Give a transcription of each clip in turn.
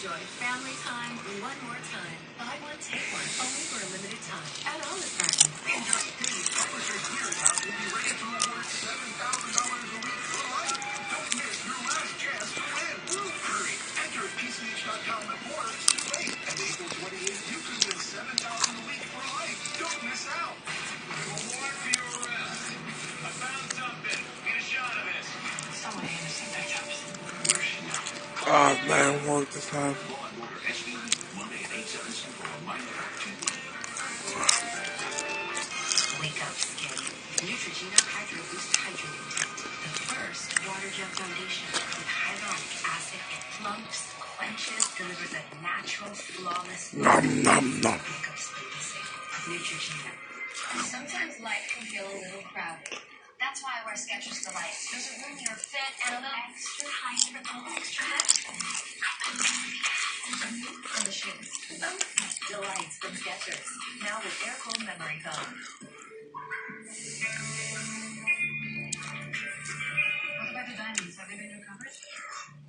Enjoy family time one more time. Buy one, take one, only for a limited time at Omlet. In just days, Publishers Clearinghouse will be ready to award $7,000 a week for life. Don't miss your last chance to win. Hurry, enter at PCH.com before it's too late. And April 28th, you could win $7,000 a week for life. Don't miss out. Reward for your arrest. I found something. Get a shot of this. Someone innocent picked up. Where's she now? Oh, man, work this time. Law and Order SVU, Monday at 8, 7 Central on My Wake up, skin. Neutrogena Hydro Boost Hydrating Tint. The first water gel foundation with hyaluronic acid. It plumps, quenches, delivers a natural, flawless Nom, nom, nom. wake up spacing. Neutrogena. Sometimes life can feel a little crowded. That's why I wear Skechers Delights. There's a room here fit and a little extra height for the extra head. On the shoes. Delights from Skechers. Now with air cold memory foam. What about the diamonds? Have they been recovered?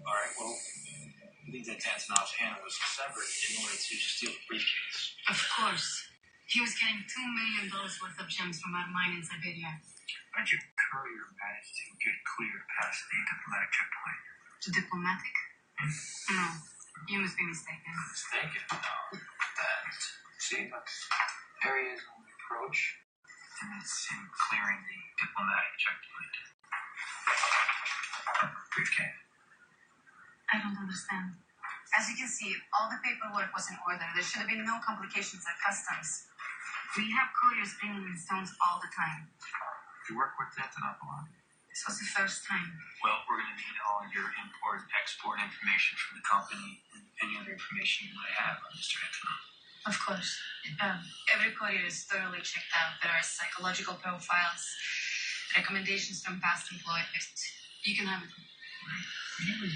All right, well, I think that Antonov's hand was severed in order to steal the briefcase. Of course. He was getting $2 million worth of gems from our mine in Siberia. How'd your courier manage to get cleared past the diplomatic checkpoint? Diplomatic? No, you must be mistaken. Mistaken? No. That. See, that's areas on the approach. And that's him clearing the diplomatic checkpoint. Briefcase. I don't understand. As you can see, all the paperwork was in order. There should have been no complications at customs. We have couriers bringing in stones all the time. You work with Antonov a lot? This was the first time. Well, we're going to need all your import and export information from the company and any other information you might have on Mr. Antonov. Of course. Every courier is thoroughly checked out. There are psychological profiles, recommendations from past employers. You can have it. Really?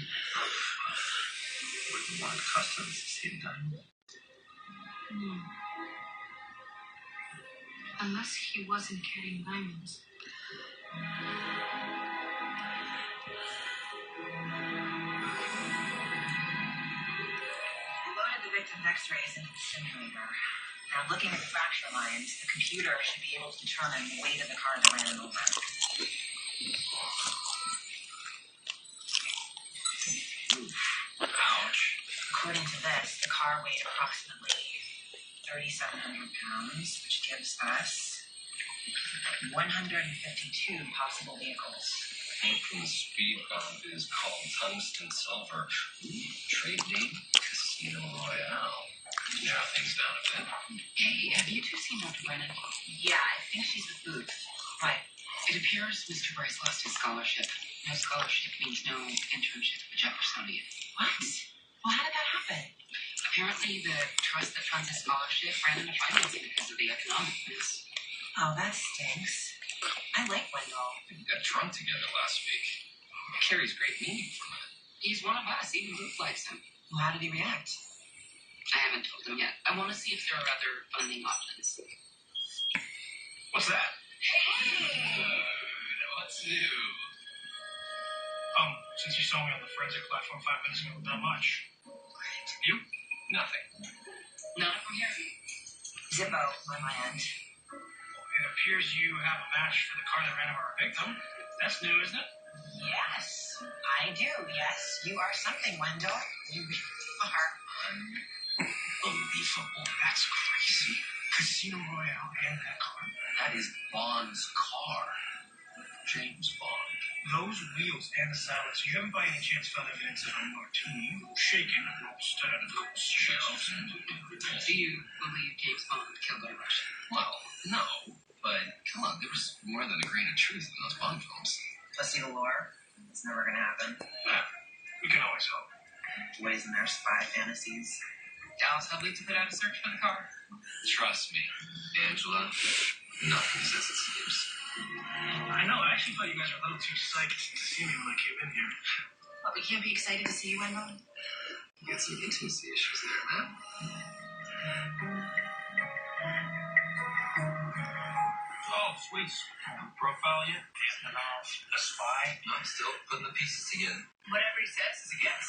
Wouldn't want customs to see it done. No. Unless he wasn't carrying diamonds. We loaded the victim's x-rays into the simulator. Now, looking at the fracture lines, the computer should be able to determine the weight of the car that ran him over. Ouch. According to this, the car weighed approximately 3,700 pounds, which gives us 152 possible vehicles. From speed bump is called tungsten silver. Trade name Casino Royale. Narrow things down a bit. Hey, have you two seen Dr. Brennan? Yeah, I think she's the booth. Right. It appears Mr. Bryce lost his scholarship. No scholarship means no internship at the Jeffersonian. What? Well, how did that happen? Apparently, the trust that funds his scholarship ran into financing because of the economic mess. Oh, that stinks. I like Wendell. We got drunk together last week. Carries great meaning from it. He's one of us. Even Luke likes him. Well, how did he react? I haven't told him yet. I want to see if there are other funding options. What's that? What's new? Since you saw me on the forensic platform 5 minutes ago, not much. You? Nothing. Not from here. Zippo on my end. It appears you have a match for the car that ran over our victim. That's new, isn't it? Yes, I do. Yes, you are something, Wendell. You are. Unbelievable. That's crazy. Casino Royale and that car. That is Bond's car. James Bond. Those wheels and the silence. You haven't by any chance found evidence of a martini shaken or instead of course shells. Do you believe James Bond killed a Russian? Well, no. But, come on, there was more than a grain of truth in those Bond films. Let's see the lore. It's never gonna happen. Yeah, we can always hope. Ways in their spy fantasies. Dallas had to put out a search for the car. Trust me, Angela, nothing says it seems. I know, I actually thought you guys were a little too psyched to see me when I came in here. But we can't be excited to see you, Wendell. You got some intimacy issues there, man. Oh, sweet. Profile yet? Antonov, a spy? I'm still putting the pieces together. Whatever he says is a guess.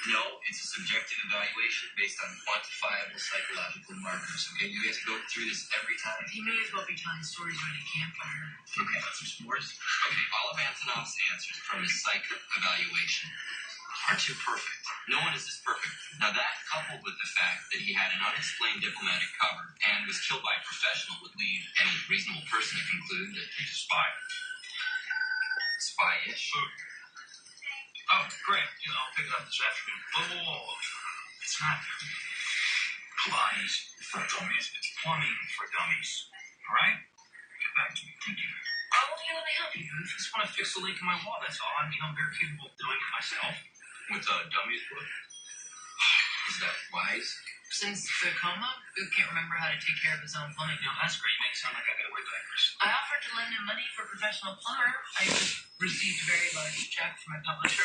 No, it's a subjective evaluation based on quantifiable psychological markers. Okay, you have to go through this every time. He may as well be telling stories around a campfire. Okay, got some s'mores? Okay, all of Antonov's answers from his psych evaluation are too perfect. No one is this perfect. Now that, coupled with the fact that he had an unexplained diplomatic cover and was killed by a professional, would lead any reasonable person to conclude that he's a spy. Spy-ish. Oh, great. I'll pick it up this afternoon. Whoa. It's not plumbing for dummies. It's plumbing for dummies. All right? Get back to me. Thank you. Oh, let me help you. I just want to fix a leak in my wall. That's all. I'm very capable of doing it myself. With a dummy's book. Is that wise? Since the coma, Boo can't remember how to take care of his own plumbing. That's great. You make it sound like I gotta wear diapers. I offered to lend him money for a professional plumber. I just received a very large check from my publisher.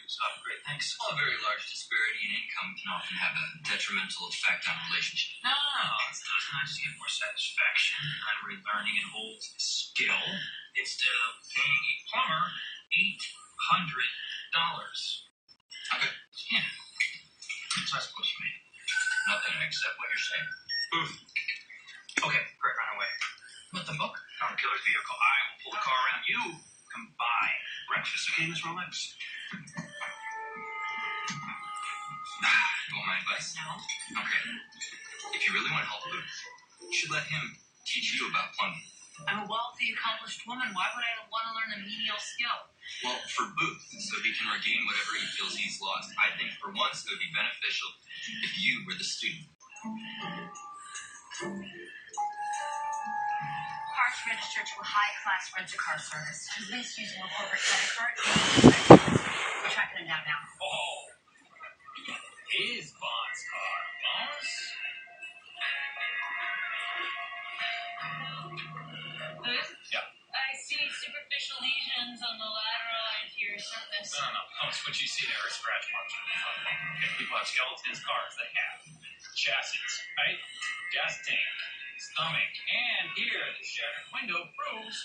Stuff. Great, thanks. Well, a very large disparity in income can often have a detrimental effect on a relationship. No, it doesn't. I just get more satisfaction. I'm relearning an old skill instead of paying a plumber $800. Okay. Yeah. So I suppose you made it. Nothing except what you're saying. Oof. Okay, Greg ran away. With the book? Found the killer's vehicle. I will pull the car around you. Come buy breakfast. Okay, Miss Rolex? You want my advice? No. Okay. If you really want to help Booth, you should let him teach you about plumbing. I'm a wealthy, accomplished woman. Why would I want to learn a menial skill? Well, for Booth, so he can regain whatever he feels he's lost. I think for once it would be beneficial if you were the student. Cars registered to a high-class rent-a-car service. He's leased using a corporate credit card. We're tracking him down now. Oh. Is Bond's car. Boss? Yeah. I see superficial lesions on the lateral anterior surface. No. It's what you see there are scratch marks on the front. Okay, people have skeletons, cars, they have chassis, right? Gas tank, stomach, and here, the shattered window proves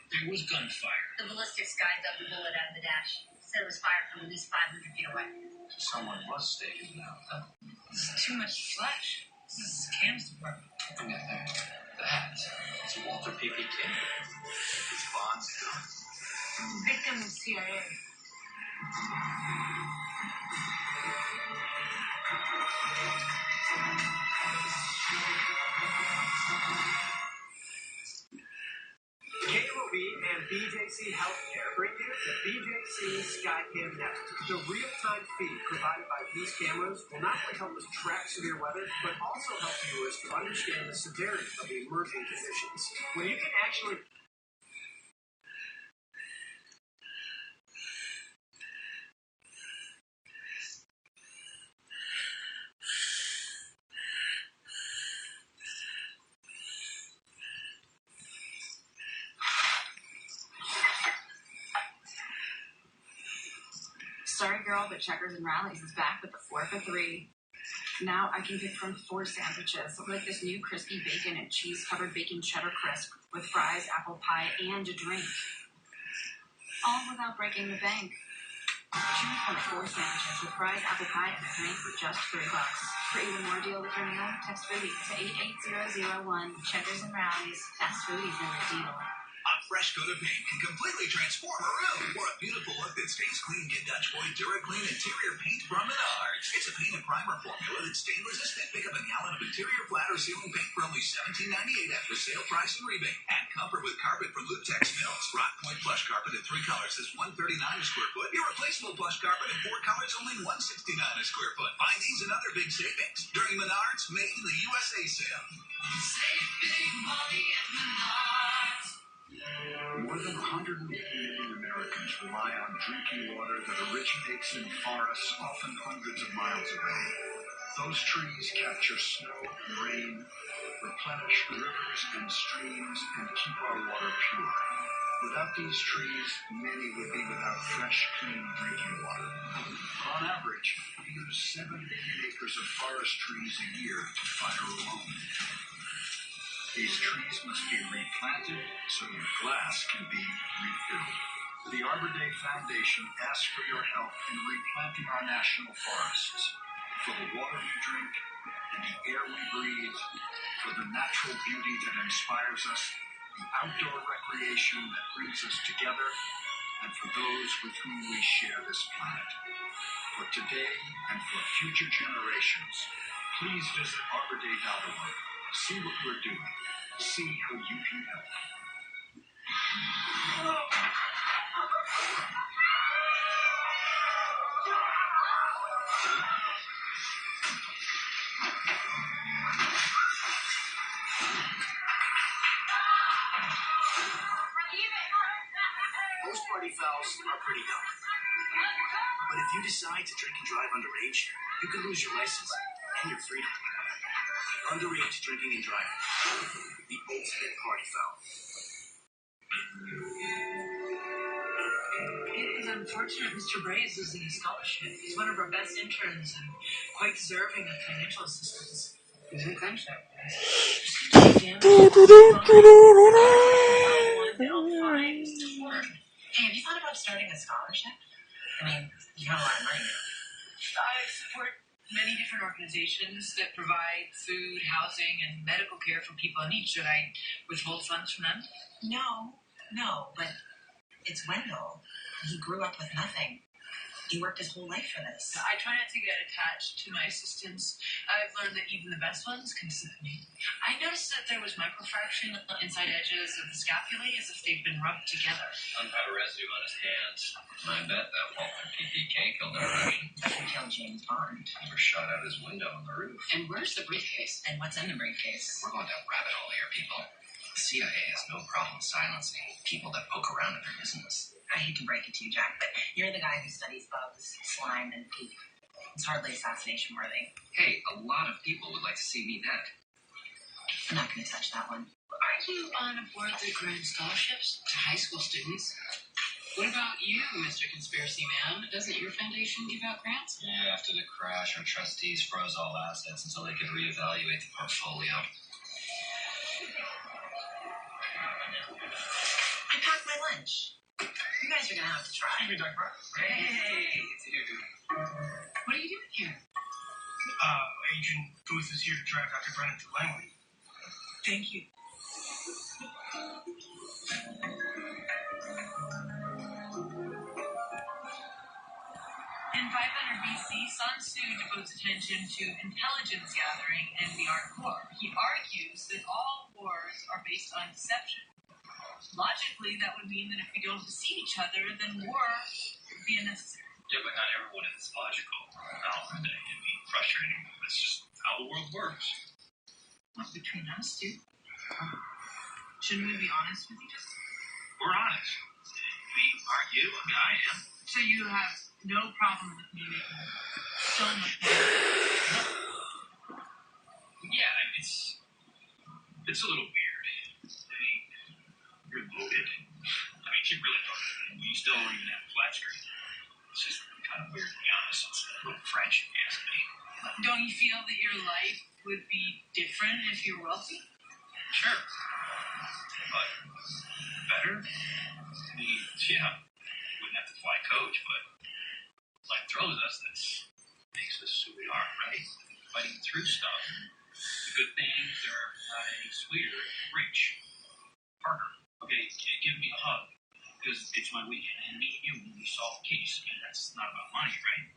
there was gunfire. The ballistics guy dug the bullet out of the dash. Said it was fired from at least 500 feet away. Someone was staking it out, huh? This is too much flesh. This is Cam's department. That is Walter P.P. King. It's Bond's gun. Victim was CIA. KOB and BJC Healthcare bring you the BJC Skycam Net. The real-time feed provided by these cameras will not only help us track severe weather, but also help viewers to understand the severity of the emerging conditions. When you can actually Sorry, girl, but Checkers and Rallies is back with the 4 for 3. Now I can pick from 4 sandwiches, like this new crispy bacon and cheese-covered bacon cheddar crisp with fries, apple pie, and a drink. All without breaking the bank. Choose from 4 sandwiches with fries, apple pie, and a drink for just $3. For even more deal with your meal, text foodie to 88001. Checkers and Rallies. Fast foodie's in the deal. A fresh coat of paint can completely transform a room. For a beautiful look that stays clean, get Dutch Boy DuraClean Interior Paint from Menards. It's a paint and primer formula that's stain resistant. Pick up a gallon of interior flat or ceiling paint for only $17.98 after sale price and rebate. Add comfort with carpet from Lutex Mills. Rock Point plush carpet in 3 colors is $139 a square foot. Irreplaceable plush carpet in 4 colors only $169 a square foot. Find these and other big savings during Menards Made in the USA sale. Save big money at Menards. More than 180 million Americans rely on drinking water that originates in forests, often hundreds of miles away. Those trees capture snow and rain, replenish rivers and streams, and keep our water pure. Without these trees, many would be without fresh, clean drinking water. On average, we use 7 million acres of forest trees a year to fire alone. These trees must be replanted so your glass can be refilled. The Arbor Day Foundation asks for your help in replanting our national forests, for the water we drink and the air we breathe, for the natural beauty that inspires us, the outdoor recreation that brings us together, and for those with whom we share this planet. For today and for future generations, please visit arborday.org. See what we're doing. See how you can help. Most party fouls are pretty dumb. But if you decide to drink and drive underage, you can lose your license and your freedom. Underage drinking and driving. The ultimate party foul. It is unfortunate Mr. Bray is losing his scholarship. He's one of our best interns and quite deserving of financial assistance. Is it kind of Hey, have you thought about starting a scholarship? I mean, you have a lot of money. I support many different organizations that provide food, housing, and medical care for people in need. Should I withhold funds from them? No, but it's Wendell. He grew up with nothing. He worked his whole life for this. I try not to get attached to my assistants. I've learned that even the best ones can slip me. I noticed that there was microfraction inside edges of the scapulae as if they've been rubbed together. Gunpowder residue on his hands. And I bet that Walter PPK killed that Russian. That's what killed James Bond. Or shot out his window on the roof. And where's the briefcase? And what's in the briefcase? We're going down rabbit hole here, people. The CIA has no problem silencing people that poke around in their business. I hate to break it to you, Jack, but you're the guy who studies bugs, slime, and poop. It's hardly assassination worthy. Hey, a lot of people would like to see me dead. I'm not going to touch that one. Aren't you on a board that grants scholarships to high school students? What about you, Mr. Conspiracy Man? Doesn't your foundation give out grants? Yeah, after the crash, our trustees froze all assets until they could reevaluate the portfolio. I packed my lunch. You guys are going to have to try. Hey, Dr. Brown. Hey, dude. What are you doing here? Agent Booth is here to drive Dr. Brennan to Langley. Thank you. In 500 BC, Sun Tzu devotes attention to intelligence gathering and the art of war. He argues that all wars are based on deception. Logically, that would mean that if we don't deceive each other, then war would be unnecessary. Yeah, but not everyone is logical. Now, it can be frustrating. That's just how the world works. Not between us, dude. Shouldn't we be honest with each other? We're honest. We aren't you. I mean, I am. So you have no problem with me making so much money? Yeah, it's a little weird. I mean, you're loaded. I mean, you're really loaded. You still don't even have a flat screen. It's just kind of weird, to be honest. It's a little French, if you ask me. Don't you feel that your life would be different if you were wealthy? Sure. But better? I mean, yeah, wouldn't have to fly coach, but life throws us. That makes us who we are, right? Fighting through stuff. The good things are not any sweeter. Rich. Parker, okay, give me a hug. Because it's my weekend, and me and you, we solve the case. I mean, that's not about money, right?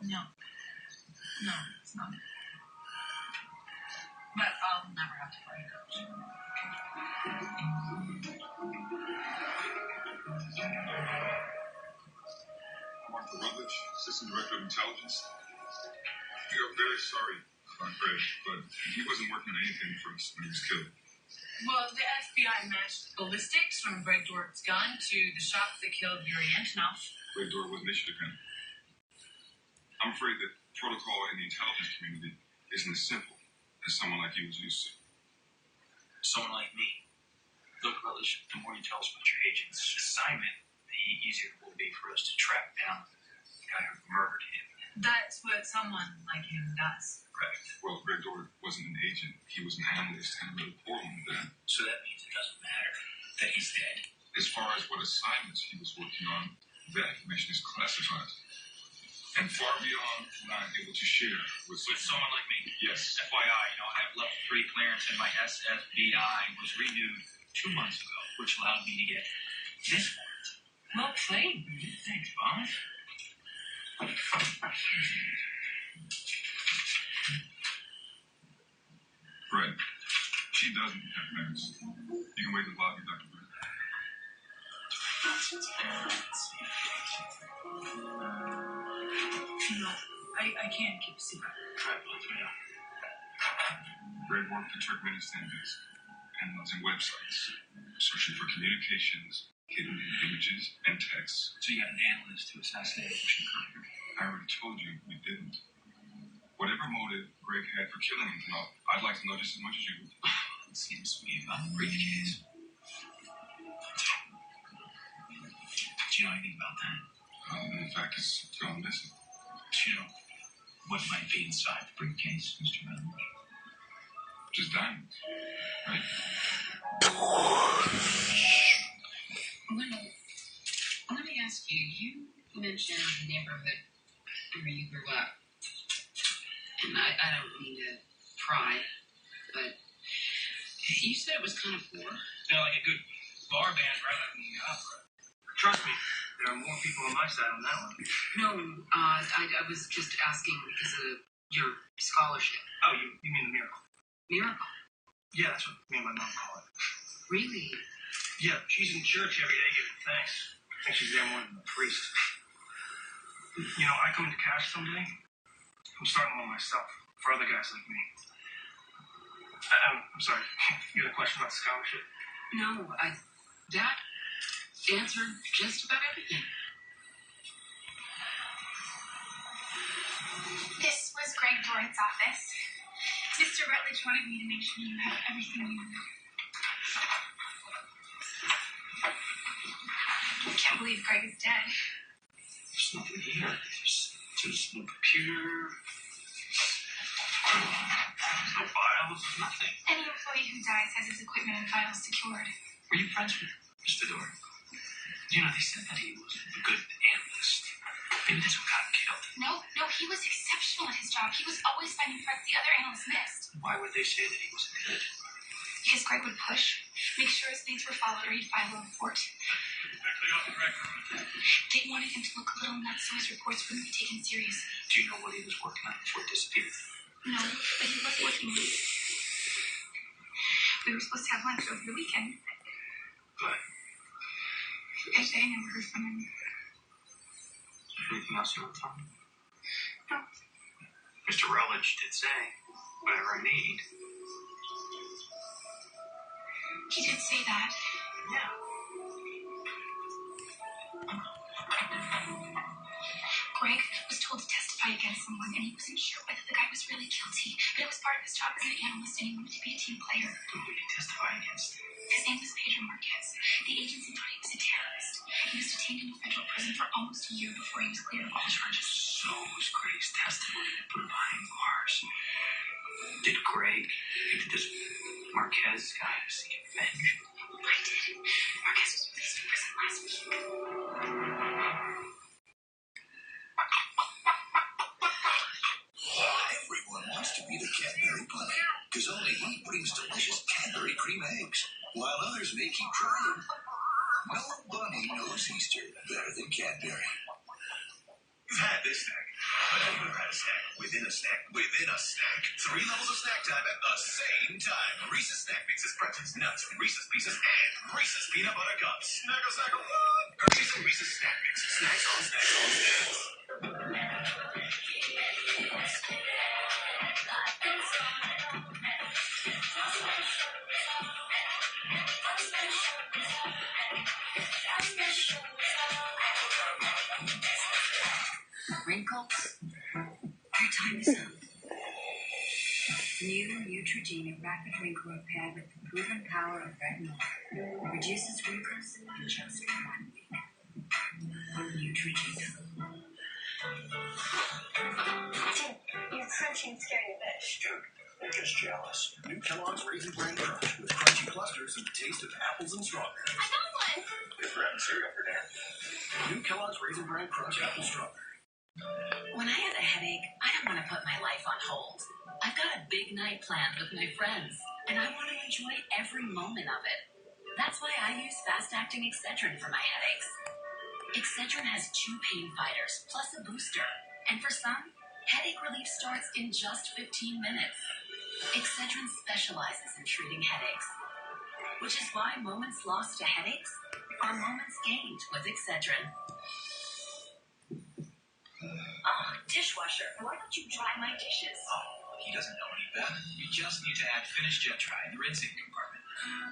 No, it's not. But I'll never have to fly coach. Martha Rutledge, Assistant Director of Intelligence. We are very sorry, Greg, but he wasn't working on anything for us when he was killed. Well, the FBI matched ballistics from Greg Dort's gun to the shot that killed Yuri Antonov. Greg Dort wasn't issued a gun. I'm afraid that protocol in the intelligence community isn't as simple as someone like you was used to. Someone like me. Look, Rutledge, the more you tell us about your agent's assignment, the easier it will be for us to track down the guy who murdered him. That's what someone like him does. Correct. Well, Greg Dort wasn't an agent. He was an analyst and a real important with that. So that means it doesn't matter that he's dead. As far as what assignments he was working on, that information is classified. And far beyond what I'm able to share with someone like me. Yes. FYI, I have level 3 clearance and my SFBI was renewed 2 months ago, which allowed me to get this one. Well played. Thanks, boss. Fred, she doesn't have clearance. You can wait in the lobby, Dr. Fred. No, I can't keep a secret. Fred, let's me know. Fred worked at Turkmenistan base and was in websites, searching for communications, hidden images, and texts. So you got an analyst to assassinate Ocean Carter. I already told you we didn't. Whatever motive Greg had for killing him, I'd like to know just as much as you would. It seems to me about the briefcase. Do you know anything about that? In fact, it's gone missing. Do you know what might be inside the briefcase, Mr. Bell? Just diamonds, right? Let me ask you, you mentioned the neighborhood where you grew up. And I don't mean to pry, but you said it was kind of poor. Like a good bar band rather than the opera. Trust me, there are more people on my side on that one. No, I was just asking because of your scholarship. Oh, you mean the miracle? Miracle? Yeah, that's what me and my mom call it. Really? Yeah, she's in church every day giving thanks. I think she's there more than a priest. I come into cash someday. I'm starting one myself for other guys like me. I'm sorry, you had a question about scholarship? No, that answered just about everything. This was Greg Dorrance' office. Mr. Rutledge wanted me to make sure you have everything you need. I can't believe Greg is dead. There's nothing here. There's no computer. There's no files. Nothing. Any employee who dies has his equipment and files secured. Were you friends with Mr. Dorr? They said that he was a good analyst. Maybe that's what got him killed. No, he was exceptional at his job. He was always finding threats the other analysts missed. Why would they say that he wasn't good? Because Greg would push, make sure his leads were followed, or he'd file a report. Directly off the record. They wanted him to look a little nuts so his reports wouldn't be taken serious. Do you know what he was working on before he disappeared? No, but he was looking. We were supposed to have lunch over the weekend. But I never heard from him. anything else you want from me? No. Mr. Rutledge did say, whatever I need. He did say that. Yeah. Greg was told to testify against someone, and he wasn't sure whether the guy was really guilty, but it was part of his job as an analyst, and he wanted to be a team player. Who did he testify against? His name was Pedro Marquez. The agency thought he was a terrorist. He was detained in a federal prison for almost a year before he was cleared of all charges. So was Greg's testimony to put him behind bars. Did Greg think that this Marquez guy was seeking revenge? I did. Marquez was released from prison last week. Everyone wants to be the Cadbury Bunny, because only he brings delicious Cadbury cream eggs, while others may keep trying. Well, Bunny knows Easter better than Cadbury. You've had this snack, but have you ever had a snack within a snack within a snack? 3 levels of snack time at the same time. Reese's Snack Mixes, pretzels, nuts, Reese's Pieces, and Reese's Peanut Butter Cups. Snaggle, snaggle, what? Hershey's and Reese's Snack Mix. Snacks on snacks on snacks. Wrinkles? Your time is up. New Neutrogena Rapid Wrinkle Repair with the proven power of retinol. Reduces wrinkles in just 1 week. Neutrogena. You're crunching scary fish. Dude, they're just jealous. New Kellogg's Raisin Bran Crunch with crunchy clusters and the taste of apples and strawberries. I got one. Good for having cereal for dinner. New Kellogg's Raisin Bran Crunch Apple Strawberry. When I have a headache, I don't want to put my life on hold. I've got a big night planned with my friends, and I want to enjoy every moment of it. That's why I use fast-acting Excedrin for my headaches. Excedrin has 2 pain fighters, plus a booster. And for some, headache relief starts in just 15 minutes. Excedrin specializes in treating headaches, which is why moments lost to headaches are moments gained with Excedrin. Oh, dishwasher, why don't you dry my dishes? Oh, he doesn't know any better. You just need to add Finish Jet Dry in the rinsing compartment.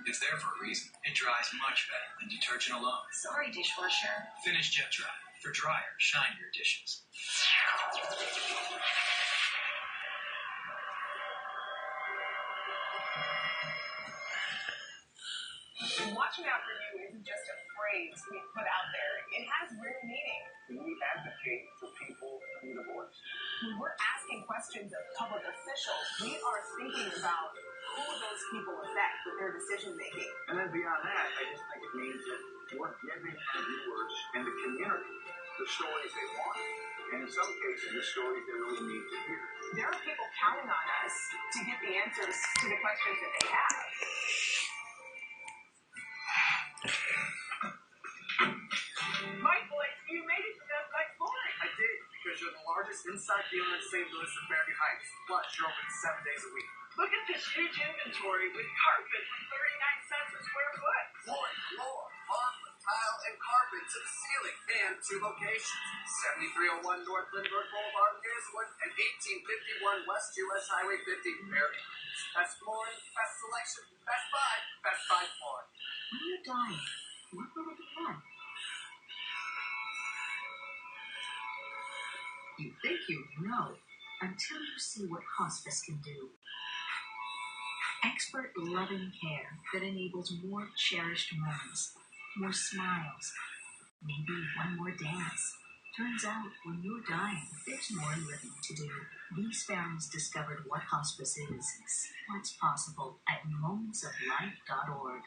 It's there for a reason. It dries much better than detergent alone. Sorry, dishwasher. Finish Jet Dry for drier, shinier dishes. Watching out for you isn't just a phrase we put out there. It has real meaning. We advocate for people who need a voice. When we're asking questions of public officials, we are thinking about who those people affect with their decision making. And then beyond that, I just think it means that we're giving our viewers and the community the stories they want. And in some cases, the stories they really need to hear. There are people counting on us to get the answers to the questions that they have. Mike Boyd, you made it to Best Buy Flooring. I did, because you're the largest inside dealer in St. Louis and Berry Heights. Plus, you're open 7 days a week. Look at this huge inventory with carpet for 39 cents a square foot. Flooring, floor, hardwood, tile, and carpet to the ceiling. And 2 locations. 7301 North Lindbergh Boulevard in Hazelwood and 1851 West US Highway 50 in Berry Heights. Best flooring, best selection, Best Buy Flooring. When you're dying, what will it be like? You think you know until you see what hospice can do. Expert loving care that enables more cherished moments, more smiles, maybe one more dance. Turns out, when you're dying, there's more living to do. These families discovered what hospice is and see what's possible at momentsoflife.org.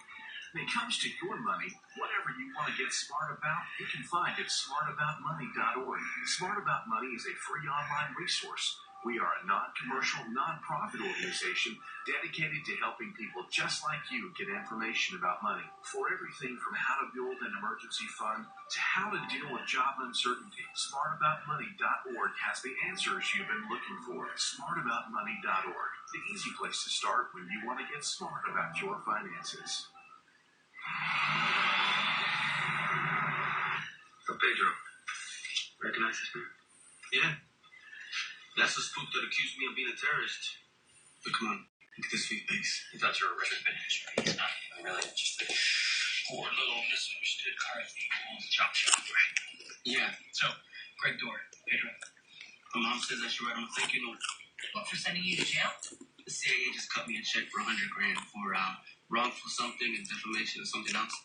When it comes to your money, whatever you want to get smart about, you can find at smartaboutmoney.org. Smart About Money is a free online resource. We are a non-commercial, non-profit organization dedicated to helping people just like you get information about money. For everything from how to build an emergency fund to how to deal with job uncertainty, smartaboutmoney.org has the answers you've been looking for. Smartaboutmoney.org, the easy place to start when you want to get smart about your finances. So Pedro, recognize this man? Yeah. That's the spook that accused me of being a terrorist. But come on, look at this sweet face. He thought you were Richard Benedict. He's not even really just a poor little misunderstood Carthy who owns a chop shop, right? Yeah. So, Greg Dort, Pedro. My mom says I should write him a thank you note. What, for sending you to jail? The CIA just cut me a check for $100,000 for wrongful something and defamation or something else.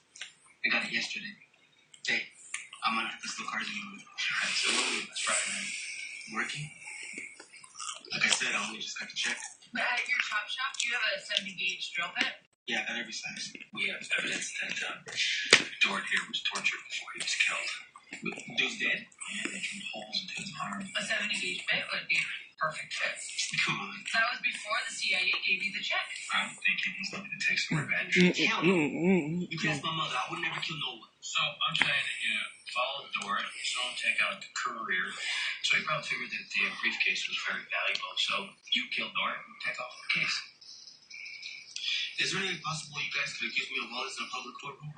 I got it yesterday. Hey, I'm gonna have this little card in you. Absolutely. That's right, man. Working? Like I said, I only just got the check. But at your chop shop, do you have a 70-gauge drill bit? Yeah, I got every size. We have evidence that Dort here was tortured before he was killed. But dude's dead? Yeah, they drilled holes into his arm. A 70-gauge bit would be a perfect fit. Come on. That was before the CIA gave you the check. I'm thinking he's looking to take some revenge. Hell no. You can ask my mother. I would never kill no one. So I'm saying that you followed Dort, saw him take out the courier. So he probably figured that the briefcase was very valuable. So you killed Dort and take off the case. Is there any possible you guys could accuse me of all this in a public courtroom?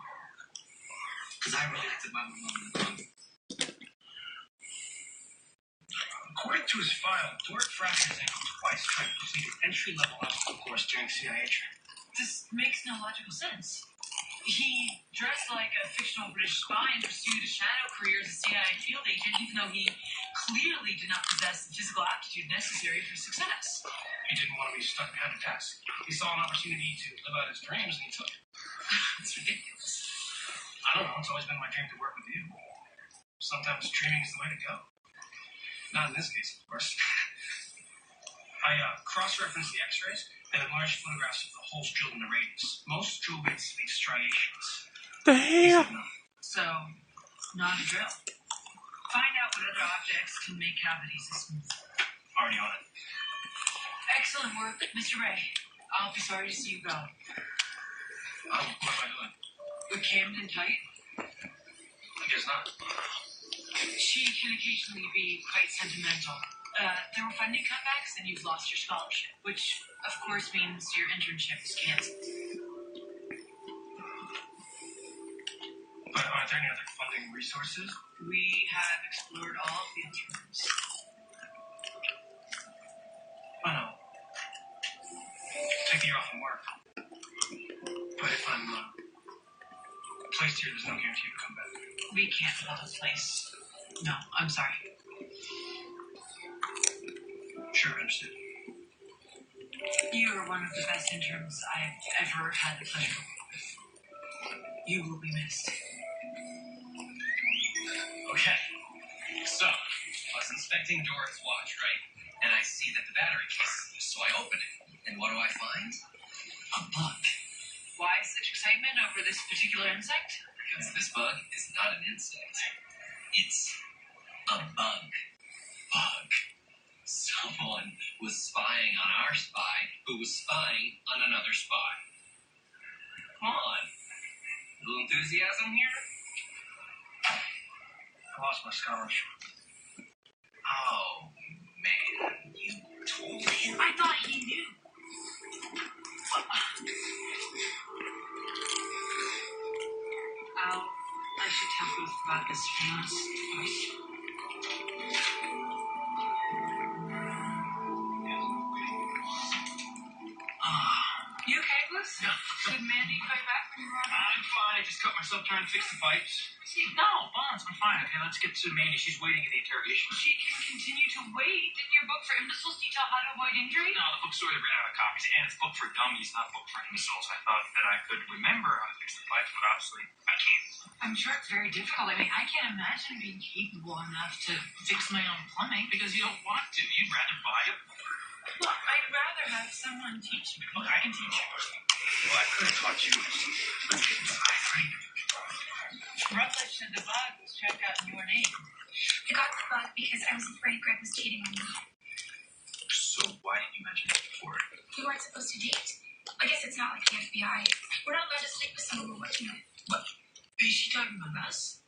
Because I really had to buy my mom a gun. According to his file, Dort fractured his ankle twice trying to complete an entry-level obstacle course during CIA training. This makes no logical sense. He dressed like a fictional British spy and pursued a shadow career as a CIA field agent, even though he clearly did not possess the physical aptitude necessary for success. He didn't want to be stuck behind a desk. He saw an opportunity to live out his dreams, and he took it. It's ridiculous. I don't know. It's always been my dream to work with you. Sometimes dreaming is the way to go. Not in this case, of course. I cross-referenced the x-rays and enlarged photographs of the holes drilled in the radius. Most drill bits leave striations. The hell? So, not a drill. Find out what other objects can make cavities as smooth. Already on it. Excellent work, Mr. Ray. I'll be sorry to see you go. Oh, what am I doing? With Camden tight, I guess not. she can occasionally be quite sentimental. There were funding cutbacks and you've lost your scholarship, which of course means your internship is canceled. But aren't there any other funding resources? We have explored all of the alternatives. I know. Take the year off from work. But if I'm placed here, there's no guarantee to come back. We can't hold a place. No, I'm sorry. Sure, I understand. You are one of the best interns I've ever had the pleasure of working with. You will be missed. Okay. So, I was inspecting Doran's watch, right? And I see that the battery case is loose, so I open it. And what do I find? A bug. Why such excitement over this particular insect? Because this bug is not an insect. It's a bug. Bug. Someone was spying on our spy, who was spying on another spy. Come on. A little enthusiasm here? I lost my scholarship. Oh, man. You told him? I thought he knew. I should tell Ruth about this news. You okay, Bruce? Yeah. Did Mandy fight back when you were on? I'm fine. I just cut myself trying to fix the pipes. No, Bonds, I'm fine. Okay, let's get to Mandy. She's waiting in the interrogation. She can continue to wait. Didn't your book for imbeciles detail how to avoid injury? No, the bookstore ran out of copies, and it's book for dummies, not book for imbeciles. I thought that I could remember how to fix the pipes, but obviously I can't. I'm sure it's very difficult. I mean, I can't imagine being capable enough to fix my own plumbing. Because you don't want to. You'd rather buy a... Look, I'd rather have someone teach me. Look, I can teach you. Well, I could have taught you. Let's get inside, right? Rutledge said the bug was checked out in your name. I got the bug because I was afraid Greg was cheating on me. So why didn't you mention it before? We weren't supposed to date. I guess it's not like the FBI. We're not allowed to sleep with someone we're working with. What? Is she talking about us?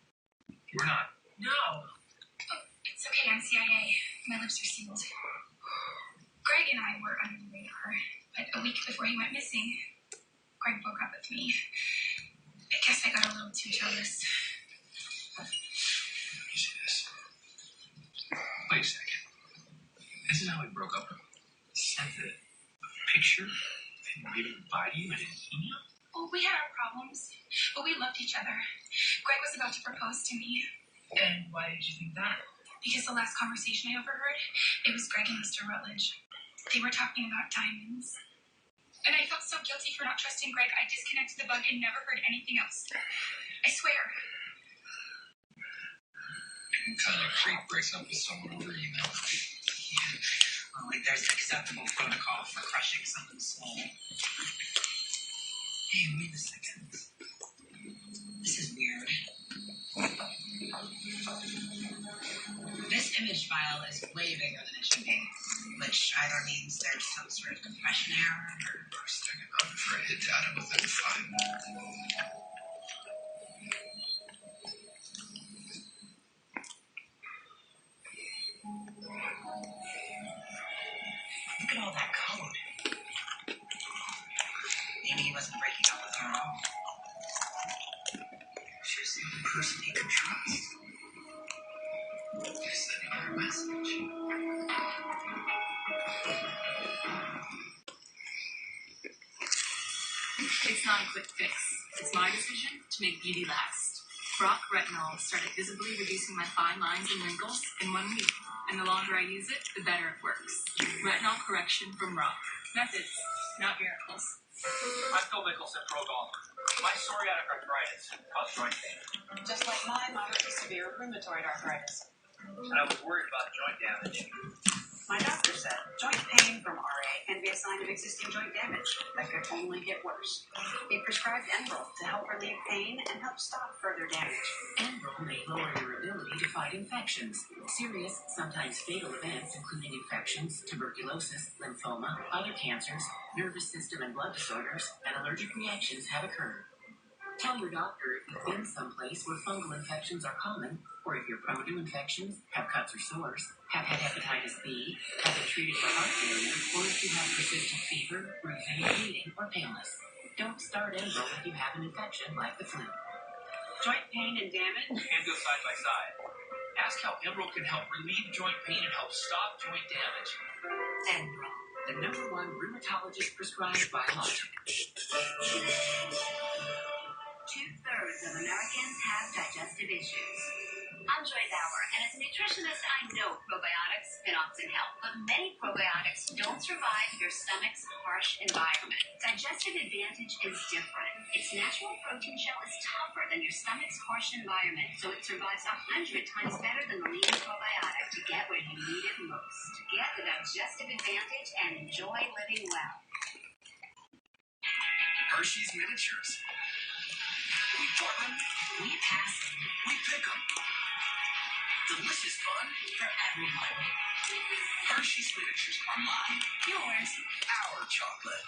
We're not. No. Oh, it's okay. I'm CIA. My lips are sealed. Greg and I were under the radar, but a week before he went missing, Greg broke up with me. I guess I got a little too jealous. Let me see this. Wait a second. This is how we broke up. Sent a picture and didn't buy you an email? Well, we had our problems, but we loved each other. Greg was about to propose to me. And why did you think that? Because the last conversation I overheard, it was Greg and Mr. Rutledge. They were talking about diamonds. And I felt so guilty for not trusting Greg, I disconnected the bug and never heard anything else. I swear. What kind of creep breaks up with someone over email? Well, like there's an acceptable protocol for crushing something small. Hey, wait a second. This is weird. This image file is way bigger than it should be, which either means there's some sort of compression error or... First thing about before I hit data within 5 minutes. Look at all that code. Maybe he wasn't breaking up with her at all. She's the only person he could trust. He's sending her a message. It's not a quick fix. It's my decision to make beauty last. Rock retinol started visibly reducing my fine lines and wrinkles in 1 week. And the longer I use it, the better it works. Retinol correction from Rock. Methods, not miracles. I'm Phil Mickelson, pro golfer. My psoriatic arthritis caused joint pain. Just like my moderate to severe rheumatoid arthritis. And I was worried about joint damage. My doctor said joint pain from RA can be a sign of existing joint damage that could only get worse. He prescribed Enbrel to help relieve pain and help stop further damage. Enbrel may lower your ability to fight infections. Serious, sometimes fatal events, including infections, tuberculosis, lymphoma, other cancers, nervous system and blood disorders, and allergic reactions have occurred. Tell your doctor if you've been someplace where fungal infections are common, or if you're prone to infections, have cuts or sores, have had hepatitis B, have been treated for heart failure, or if you have persistent fever, bruising, bleeding, or paleness. Don't start Enbrel if you have an infection like the flu. Joint pain and damage? And go side by side. Ask how Enbrel can help relieve joint pain and help stop joint damage. Enbrel, the #1 rheumatologist prescribed biologic. 2/3 of Americans have digestive issues. I'm Joy Bauer, and as a nutritionist, I know probiotics can often help, but many probiotics don't survive your stomach's harsh environment. Digestive Advantage is different. Its natural protein shell is tougher than your stomach's harsh environment, so it survives 100 times better than the leading probiotic to get where you need it most. Get the Digestive Advantage and enjoy living well. Hershey's Miniatures. We pour them, we pass them, we pick them. Delicious fun for everyone. Hershey's Miniatures are mine, yours, our chocolate.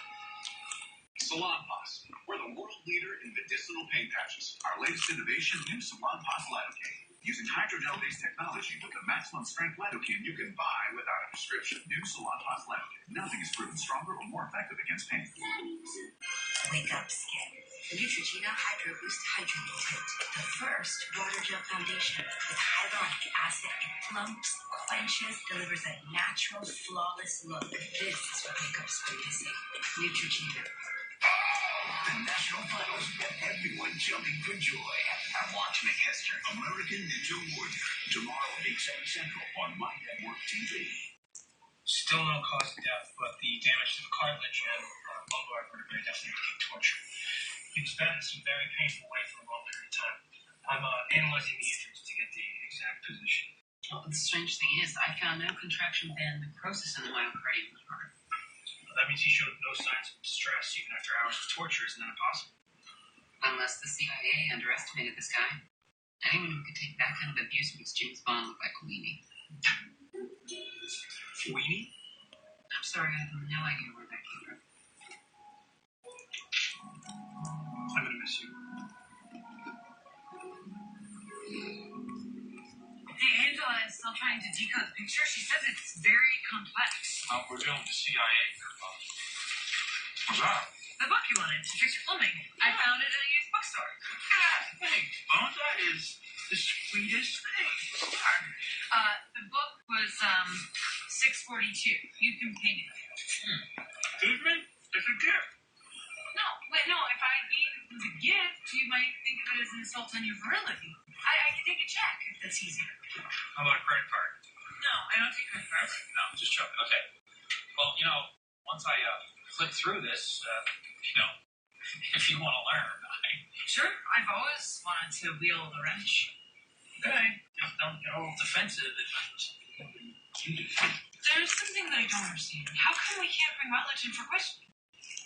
Salonpas. We're the world leader in medicinal pain patches. Our latest innovation, new Salonpas Lidocaine. Using hydrogel-based technology with the maximum strength lidocaine you can buy without a prescription. New Salonpas Lidocaine. Nothing is proven stronger or more effective against pain. Wake up, skin. Neutrogena Hydro Boost Hydrating Tint. The first water gel foundation with hyaluronic acid. It plumps, quenches, delivers a natural, flawless look. This is what makeup's going to see. Neutrogena. The national finals get everyone jumping for joy. I'm watching it, Hester. American Ninja Warrior. Tomorrow at 8/7 Central on My Network TV. Still no cause of death, but the damage to the cartilage and lumbar vertebrae definitely became torture. He was bad in some very painful way for a long period of time. I'm analyzing the injuries to get the exact position. Well, the strange thing is, I found no contraction band necrosis in the myocardium. Well, that means he showed no signs of distress even after hours of torture. Isn't that impossible? Unless the CIA underestimated this guy. Anyone who could take that kind of abuse makes James Bond look like a weenie. Weenie? I'm sorry, I have no idea where that came from. I'm gonna miss you. Hey, Angela is still trying to decode the picture. She says it's very complex. We're dealing with the CIA. What's that? The book you wanted to fix your plumbing. I found it at a used bookstore. Thanks, Bones. That is the sweetest thing. The book was $6.42. You can pay me. Excuse me? It's a gift. No, wait, no. If I gave it as a gift, you might think of it as an insult on your virility. I can take a check if that's easier. How about a credit card? No, I don't take credit cards. No, just joking. Okay. Well, once I flip through this, if you want to learn, Sure, I've always wanted to wield a wrench. okay. Don't get all defensive if you do. There's something that I don't understand. How come we can't bring Rutledge in for questioning?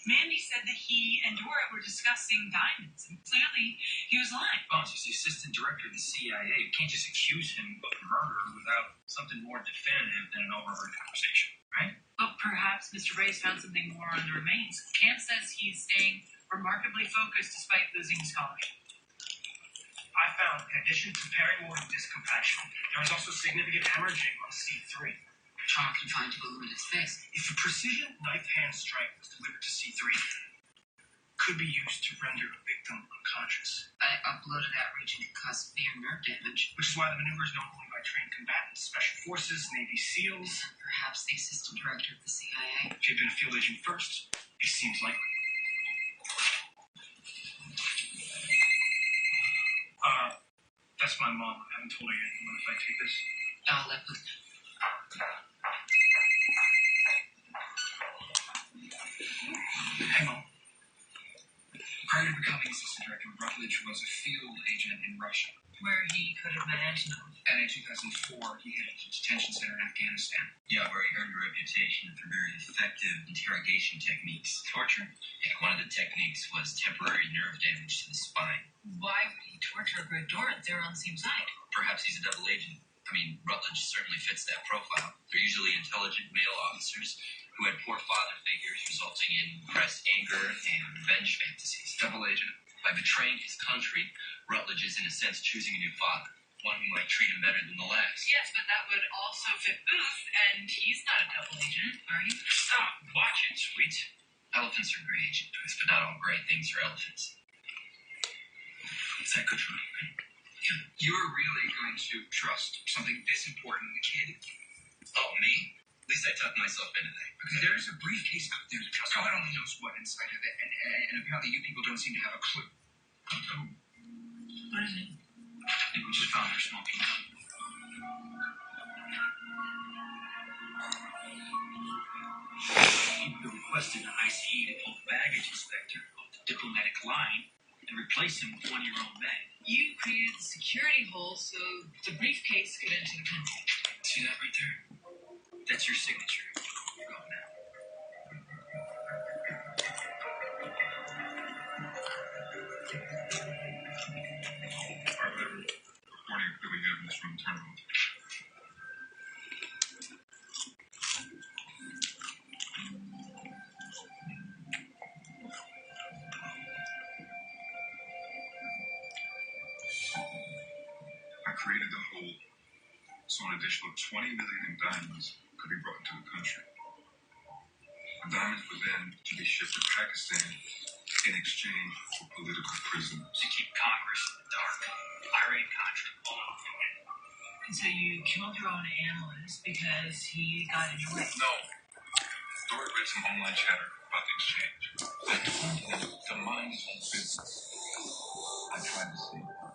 Mandy said that he and Dora were discussing diamonds, and clearly he was lying. Bones, he's the assistant director of the CIA. You can't just accuse him of murder without something more definitive than an overheard conversation, right? But perhaps Mr. Ray's found something more on the remains. Cam says he's staying remarkably focused despite losing his scholarship. I found, in addition to perimortem discompaction, there was also significant hemorrhaging on C3. Trauma confined to a limited space. If a precision knife hand strike was delivered to C3, could be used to render a victim unconscious. I uploaded that region to cause severe nerve damage. Which is why the maneuver is known only by trained combatants, special forces, Navy SEALs. And perhaps the assistant director of the CIA. If you'd been a field agent first, it seems likely. That's my mom. I haven't told her yet. You mind if I take this? I'll let them. Hey, Mom. Prior to becoming assistant director, Rutledge was a field agent in Russia. Where he could have met Antonov. And in 2004, he headed to a detention center in Afghanistan. Afghanistan. Yeah, where he earned a reputation for very effective interrogation techniques. Torture? Yeah, one of the techniques was temporary nerve damage to the spine. Why would he torture Greg Dorrance? They're on the same side. Perhaps he's a double agent. I mean, Rutledge certainly fits that profile. They're usually intelligent male officers who had poor father figures, resulting in repressed anger and revenge fantasies. Double agent. By betraying his country, Rutledge is in a sense choosing a new father, one who might treat him better than the last. Yes, but that would also fit Booth, and he's not a double agent, are you? Stop! Watch it, sweet. Elephants are gray, Agent Booth, but not all gray things are elephants. Is that good for me? Yeah. You're really going to trust something this important in a kid? Oh, me? At least I tucked myself into that. Because there's a briefcase out there to trust. God only knows what inside of it, and apparently you people don't seem to have a clue. Oh. What is it? I think we just found her smoking. He requested an ICE to pull the baggage inspector off the diplomatic line and replace him with one of your own men. You created the security hole so the briefcase could enter the country. See that right there? That's your signature. You're going now. Reporting clearly evidence from the terminal. I created the hole so an additional 20 million in diamonds could be brought into the country. The diamonds were then to be shipped to Pakistan in exchange for political prisoners. To keep Congress in the dark. Irate Contra. And so you killed your own analyst because he got in your way. No. Dory read some online chatter about the exchange. I told him to mind his own business. I tried to save her.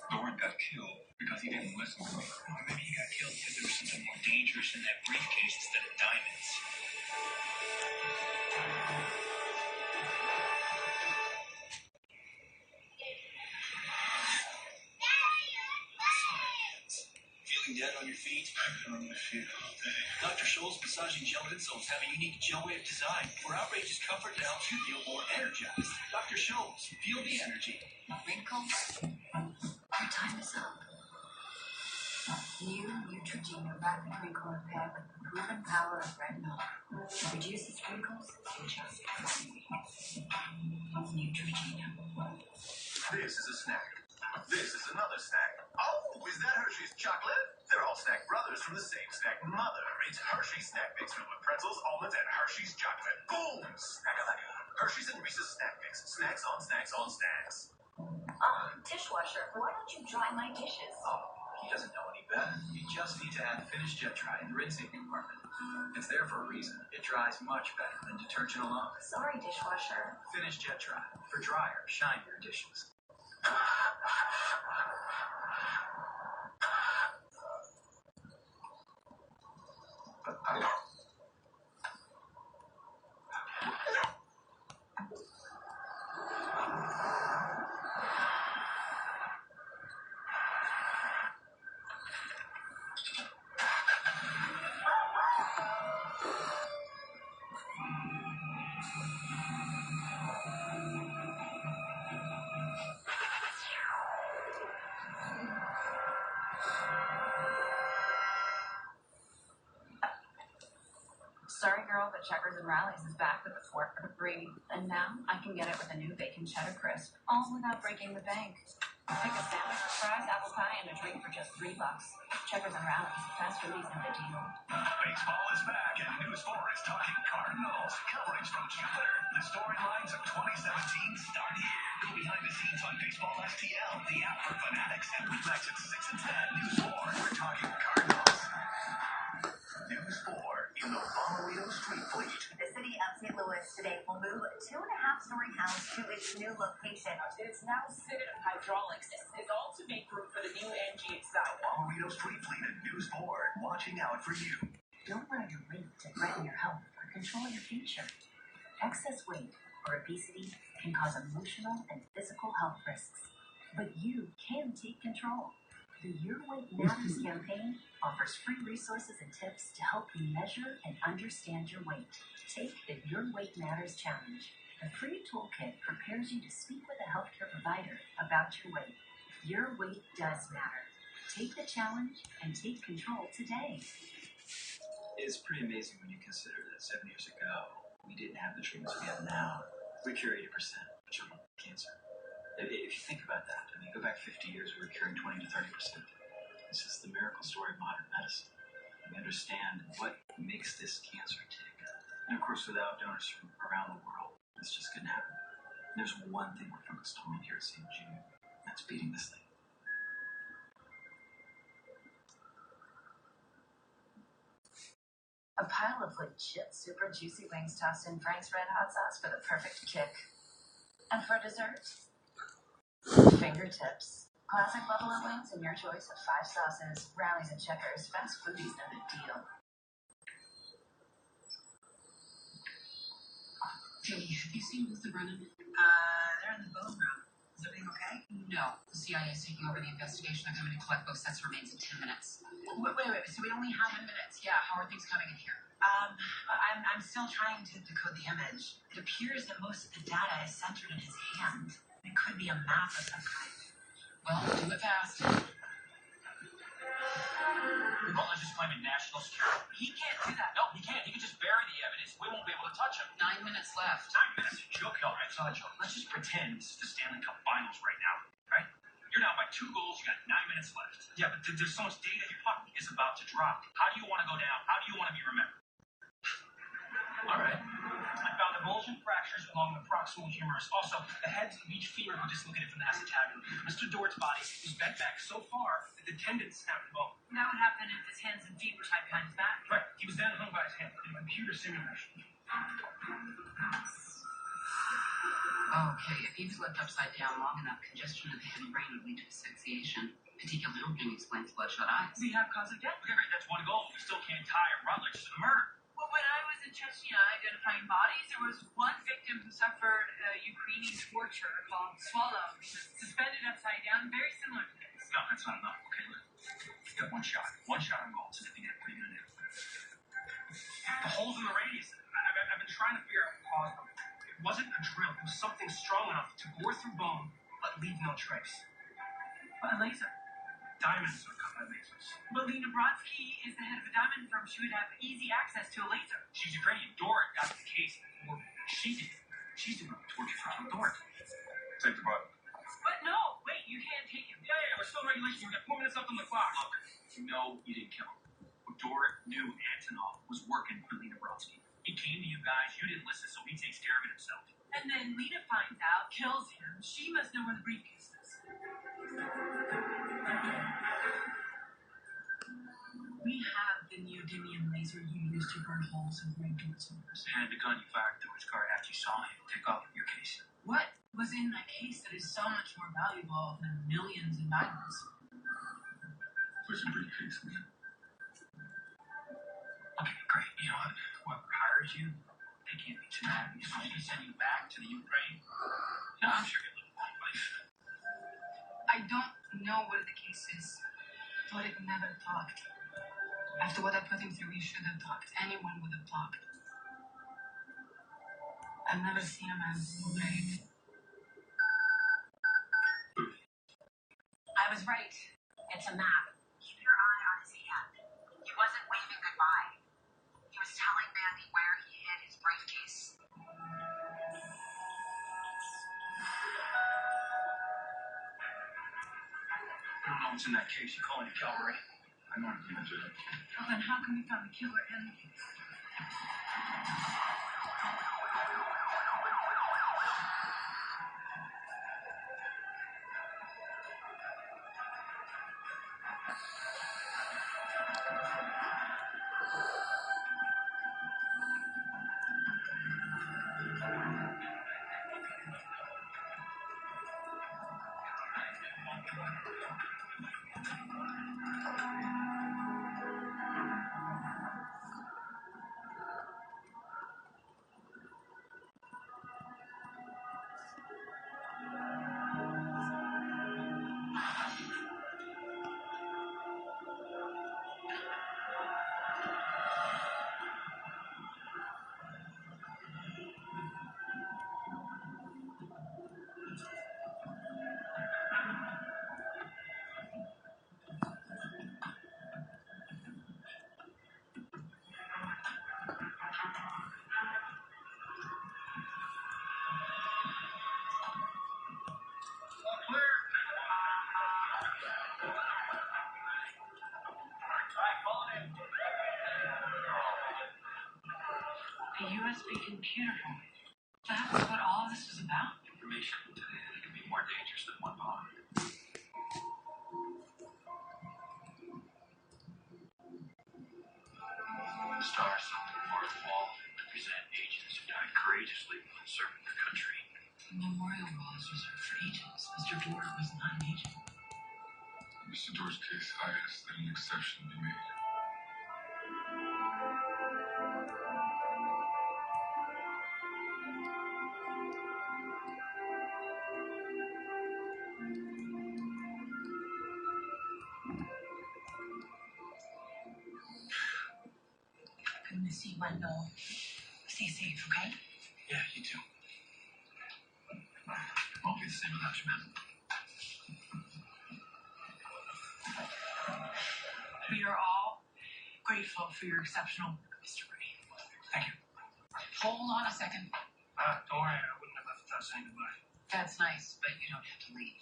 Dory got killed because he didn't listen to me. Or maybe he got killed because there was something more dangerous in that briefcase instead of diamonds. Feeling dead on your feet? I've been on my feet all day. Dr. Scholl's massaging gel insoles have a unique gel wave design for outrageous comfort to help you feel more energized. Dr. Scholl's, feel the energy. Wrinkles? Your time is up. New Neutrogena Rapid Wrinkle Repair with the proven power of retinol. Reduces wrinkles in just 3 weeks. Neutrogena. This is a snack. This is another snack. Oh, is that Hershey's chocolate? They're all snack brothers from the same snack mother. It's Hershey's Snack Mix filled with pretzels, almonds, and Hershey's chocolate. Boom! Snack-a-lacka. Hershey's and Reese's Snack Mix. Snacks on snacks on snacks. Dishwasher, why don't you dry my dishes? Oh, he doesn't know any better. You just need to add Finish Jet Dry in the rinsing compartment. It's there for a reason. It dries much better than detergent alone. Sorry, dishwasher. Finish Jet Dry for drier, shinier dishes. Sorry, girl, but Checkers and Rallies is back with the 4 for free. And now I can get it with a new bacon cheddar crisp, all without breaking the bank. Pick a sandwich with fries, apple pie, and a drink for just $3. Checkers and Rallies, fast release and the deal. Baseball is back, and News 4 is talking Cardinals. Coverage from Jupiter. The storylines of 2017 start here. Go behind the scenes on Baseball STL, the app for fanatics, and weeknights at 6 and 10. News 4, we're talking Cardinals. News 4 in the Bommarito Street Fleet. The city of St. Louis today will move a 2.5-story house to its new location. It's now fitted with hydraulics. This is all to make room for the new MG Excel. Bommarito Street Fleet at News 4, watching out for you. Don't allow your weight to threaten your health or control your future. Excess weight or obesity can cause emotional and physical health risks. But you can take control. The Your Weight Matters campaign offers free resources and tips to help you measure and understand your weight. Take the Your Weight Matters challenge. The free toolkit prepares you to speak with a healthcare provider about your weight. Your weight does matter. Take the challenge and take control today. It's pretty amazing when you consider that 7 years ago, we didn't have the treatments we have now. We cure 80% of children with cancer. If you think about that, I mean, go back 50 years, we were curing 20 to 30%. This is the miracle story of modern medicine. We understand what makes this cancer tick. And of course, without donors from around the world, this just couldn't happen. There's one thing we're focused on here at St. Jude. That's beating this thing. A pile of legit super juicy wings tossed in Frank's Red Hot sauce for the perfect kick. And for dessert, fingertips. Classic buffalo wings and your choice of 5 sauces, rallies, and checkers. Fast foodies know the deal. Hey, have you seen Luther Brennan? They're in the bone room. Is everything okay? No. The CIA is taking over the investigation. They're coming to collect both sets of remains in 10 minutes. Wait. So we only have 10 minutes? Yeah. How are things coming in here? I'm still trying to decode the image. It appears that most of the data is centered in his hand. It could be a map of some kind. Well, do it fast. Butler's just claiming national security. He can't do that. No, he can't. He can just bury the evidence. We won't be able to touch him. 9 minutes left. 9 minutes? Joke, all right? It's not a joke. Let's just pretend this is the Stanley Cup Finals right now, right? You're down by 2 goals. You got 9 minutes left. Yeah, but there's so much data. Your puck is about to drop. How do you want to go down? How do you want to be remembered? All right. I found the bulging fractures along the proximal humerus. Also, the heads of each femur were dislocated from the acetabulum. Mr. Dort's body was bent back so far that the tendon snapped the bone. That would happen if his hands and feet were tied behind his back. Right. He was then hung by his hand in a computer simulation. Okay, if he was left upside down long enough, congestion of the head and brain would lead to asphyxiation. Petechial hemorrhaging explains bloodshot eyes. We have cause of death. Okay, great. That's 1 goal. We still can't tie Rutledge to the murder. Well, when I was in Chechnya identifying bodies, there was one victim who suffered Ukrainian torture called Swallow. He was suspended upside down, very similar to this. No, that's not enough. Okay, look. You've got 1 shot. 1 shot on goal. So at the end, what are you going to do? The holes in the radius. I've been trying to figure out what caused them. It wasn't a drill. It was something strong enough to bore through bone, but leave no trace. A laser. Diamonds are cut by lasers. But Lena Brodsky is the head of a diamond firm. She would have easy access to a laser. She's Ukrainian. Dora got the case before she did. She's doing the torture for King Dora. Take the button. But no, wait, you can't take him. Yeah, we're still in regulation. We've got 4 minutes left on the clock. Look, no, you didn't kill him. Dora knew Antonov was working for Lena Brodsky. He came to you guys. You didn't listen, so he takes care of it himself. And then Lena finds out, kills him. She must know where the briefcase is. We have the neodymium laser you use to burn holes in brain tumors. And the gun you fired through his car after you saw him take off your case. What was in that case that is so much more valuable than millions in diamonds? Where's the briefcase, man? Okay, great. You know what? Whoever hires you, they can't be too mad. You know, they send you back to the Ukraine. Yeah, I'm sure you live a long life. I don't know what the case is, but it never talked. After what I put him through, he should have talked. Anyone would have talked. I've never seen a man so brave. I was right. It's a map. Keep your eye on his hand. He wasn't waving goodbye. He was telling Mandy where he hid his briefcase. I don't know what's in that case. You calling it cavalry? I know what you're doing. Well, then how can we find the killer and the case? A USB computer phone. That's what all this is about. Information today that can be more dangerous than one bomb. Stars on the memorial wall represent agents who died courageously while serving their country. The memorial wall is reserved for agents. Mr. Dorr was not an agent. Mr. Door's case, I ask that an exception be made. Good to see you, Wendell. Stay safe, okay? Yeah, you too. Won't be the same without you, man. We are all grateful for your exceptional work, Mr. Gray. Thank you. Hold on a second. Don't worry, I wouldn't have left without saying goodbye. That's nice, but you don't have to leave.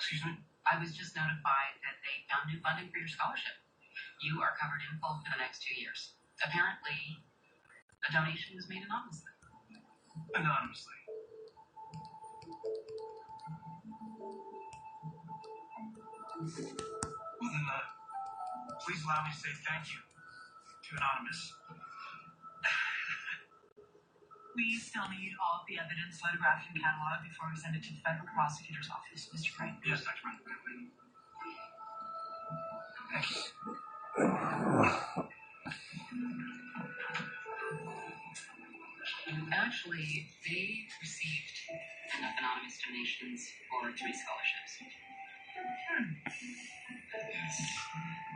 Excuse me? I was just notified that they found new funding for your scholarship. You are covered in full for the next 2 years. Apparently, a donation was made anonymously. Anonymously. Well then, please allow me to say thank you to Anonymous. We still need all of the evidence photographed and cataloged before we send it to the federal prosecutor's office, Mr. Gray. Yes, Dr. Brown. Thank you. Actually, they received enough anonymous donations for 3 scholarships. It's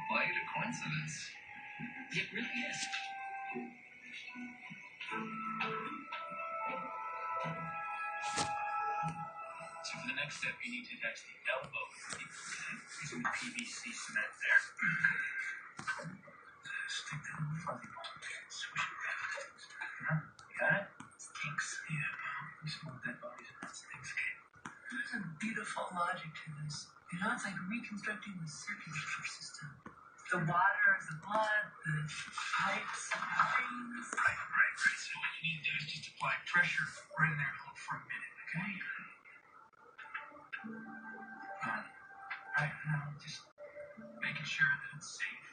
quite a coincidence. It really is. So for the next step, you need to actually elbow using the PVC cement there. Stick that in the fuzzy ball. Swish it back. Got it? Stinks. Yeah, we smell dead bodies and that stinks. There's a beautiful logic to this. You know, it's like reconstructing the circulatory system. The water, the blood, the pipes, and the veins. Right. So what you need to do is just apply pressure right in there and hold for a minute, okay? Right, now just making sure that it's safe.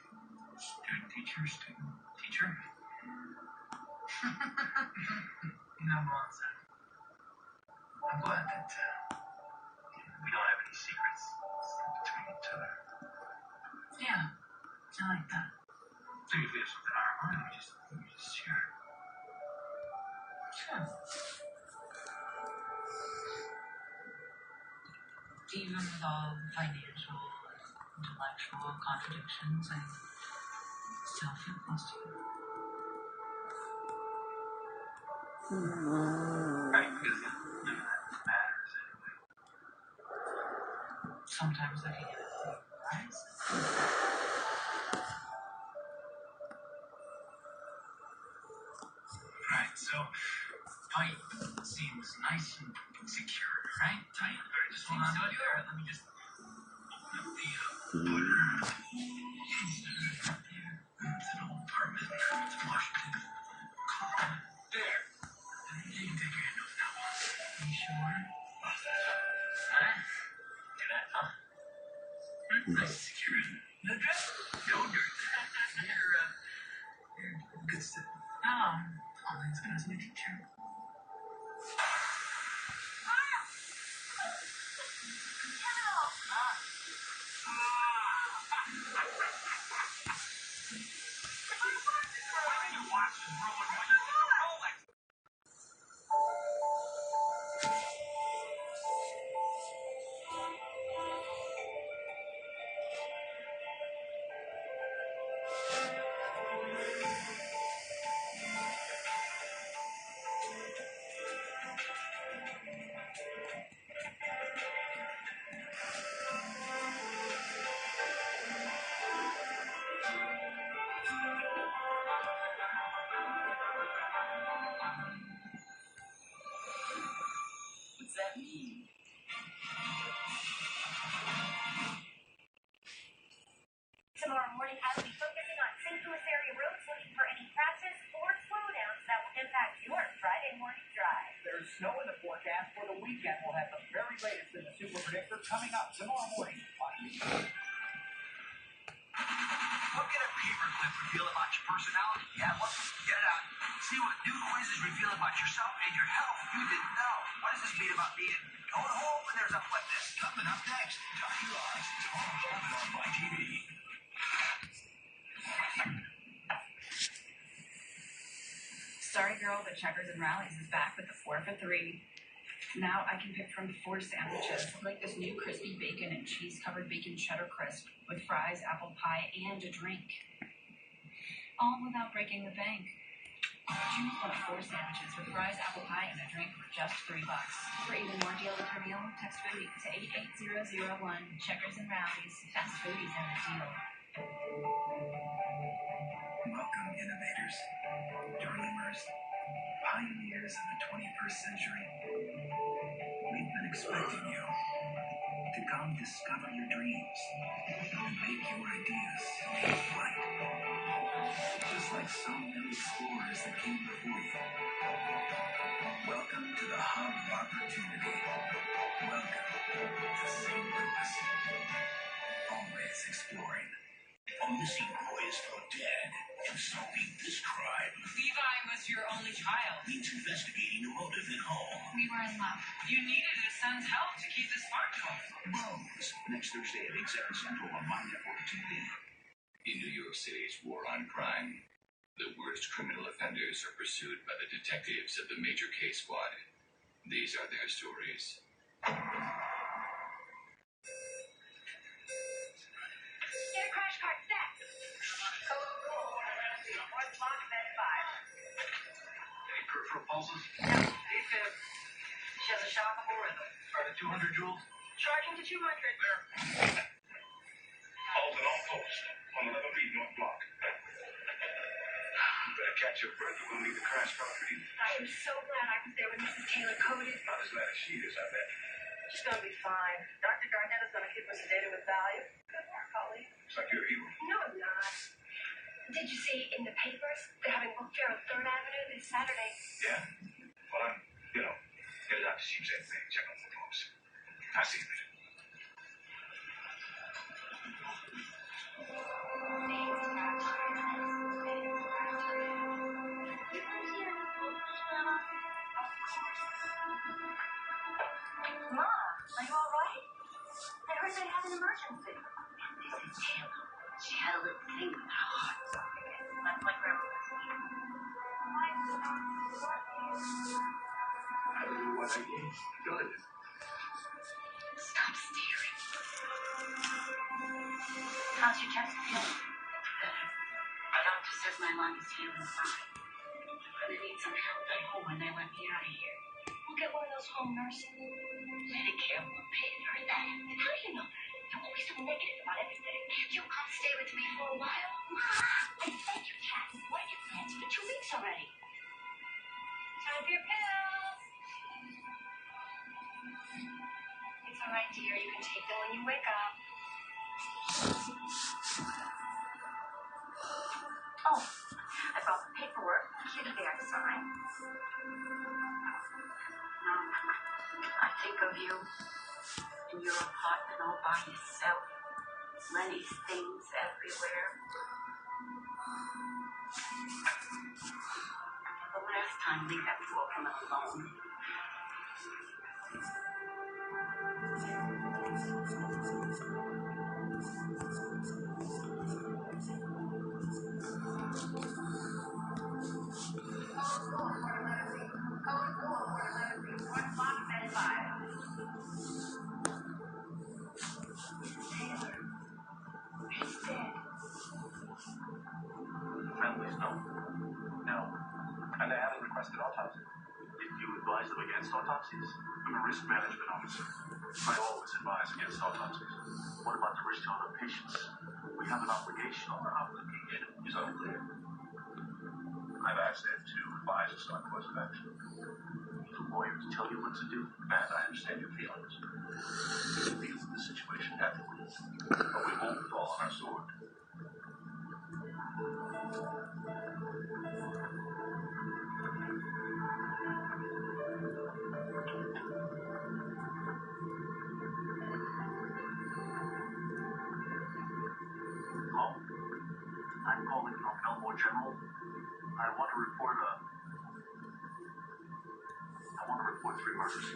Student, teacher, student, teacher. No nonsense. I'm glad that we don't have any secrets between each other. Yeah, I like that. So if we have something on our mind, we just share it. Sure. Even with all the financial and intellectual contradictions, I still feel close to you. Right, because none of that matters anyway. Sometimes I think it's wise. Right, so pipe seems nice and secure, right? Tight. All right, just hold on to it there. Let me just open up the butter. It's an old apartment. It's Washington. There. You can take your hand off that one. Are you sure? Alright. Do that, huh? Nice and secure. No drip? No dirt. You're good stuff. Oh, only as good as my teacher. What's that mean? Tomorrow morning, I will be focusing on St. Louis area roads, looking for any crashes or slowdowns that will impact snow in the forecast for the weekend. We'll have the very latest in the Super Predictor coming up tomorrow morning. Look at a paperclip reveal about your personality. You have one? Get it out. See what new quizzes reveal about yourself and your health you didn't know. What does this mean about being going home when there's something like this? Coming up next, Dr. Oz, tomorrow morning on My TV. Sorry Girl with Checkers and Rallies is back with the 4 for $3. Now I can pick from 4 sandwiches, like this new crispy bacon and cheese-covered bacon cheddar crisp with fries, apple pie, and a drink. All without breaking the bank. Choose one of 4 sandwiches with fries, apple pie, and a drink for just $3. For even more deal with your meal, text foodie to 88001. Checkers and Rallies. Fast foodies and the deal. Welcome, innovators, dreamers, pioneers of the 21st century. We've been expecting you to come discover your dreams and make your ideas take flight. Just like so many explorers that came before you. Welcome to the hub of opportunity. Welcome to same purpose. Always exploring. A missing boy is found dead, and solving this crime Levi was your only child. means investigating a motive at home. We were in love. You needed his son's help to keep this farm going. Bones, next Thursday at 8/7 Central on My Network TV. In New York City's war on crime, the worst criminal offenders are pursued by the detectives of the Major Case Squad. These are their stories. Get a crash cart set. One block, bed 5. Any peripheral pulses? AFib. She has a shockable rhythm. Start at 200 joules. Charging to 200. Halt at all posts on 11 feet north block. Better catch your breath, or we'll need the crash cart for you. I am so glad I was there when Mrs. Taylor coded. Not as glad as she is, I bet. She's going to be fine. Dr. Garnett is going to keep us sedated with value. Good work, Holly. Looks like you're a hero. No, I'm not. Did you see in the papers they're having book fair on 3rd Avenue this Saturday? Yeah? Well, I'm, headed out to Sheepshead Bay, check on the folks. I see you later. Mom, are you all right? I heard they had an emergency. Mrs. Taylor, she had a little thing with her heart. That's like Grandma. I don't know what I did. Good. Stop staring. How's your chest feeling? Better. The doctor says my lung is healing fine. I'm gonna need some help at home when they let me out of here. We'll get one of those home nurses. Medicare won't pay for that. How do you know that? You're always so negative about everything. Can't you come stay with me for a while? Mom, I said you can't. What are your plans for 2 weeks already? Time for your pills. It's all right, dear. You can take them when you wake up. Oh, I brought the paperwork. Kitty there to sign. I think of you in your apartment all by yourself. Lenny's things everywhere. The last time we left walking alone. Families know. No. And they haven't requested autopsy. Did you advise them against autopsies? I'm a risk management officer. I always advise against autopsies. What about the risk to other patients? We have an obligation. Our obligation is unclear. I've asked Ed to advise us on course of action. The lawyer to tell you what to do. And I understand your feelings. We'll deal with the situation ethically. But we won't fall on our sword. General, I want to report 3 murders.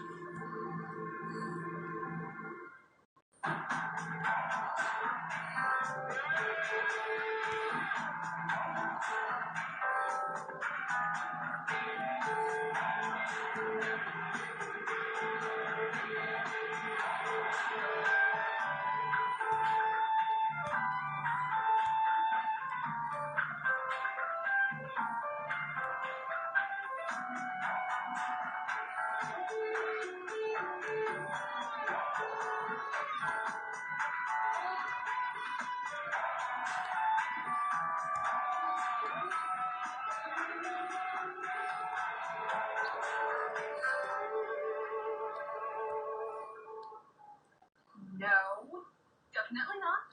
No, definitely not.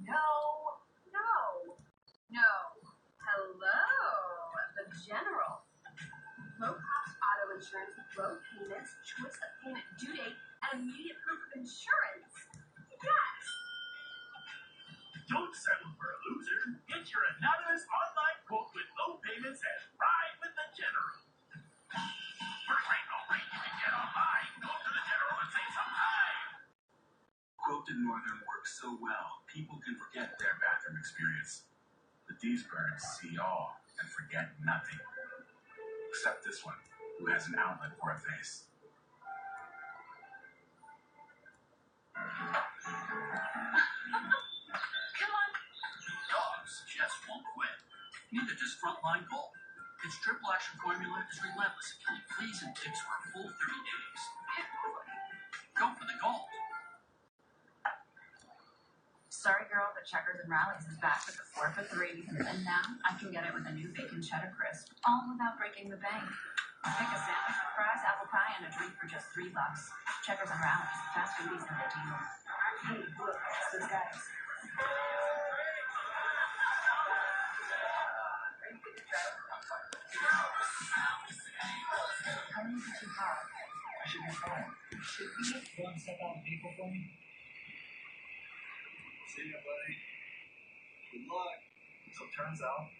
No, no, no. Hello, the General. Low cost auto insurance with low payments, choice of payment due date, and immediate proof of insurance. Yes. Don't settle for a loser. Get your anonymous online quote with low payments and ride with the General. For a great low rate you can get online, go to the General and save some time. Quilted Northern works so well, people can forget their bathroom experience. But these birds see all and forget nothing. Except this one, who has an outlet for a face. Come on. Dogs just won't quit. Neither does Frontline Gold. Its triple action formula is relentless at killing fleas and ticks for a full 30 days. Go for the gold. Sorry, girl, but Checkers and Rallies is back with the 4 for 3. And now I can get it with a new bacon cheddar crisp, all without breaking the bank. Pick a sandwich with fries, apple pie, and a drink for just $3. Checkers and Rallies, fast foodies and a deal. Hey, look, it's those guys. How many did you have? I should be fine. Should we? Go and step out the vehicle for me. See ya, buddy. Good luck. So it turns out,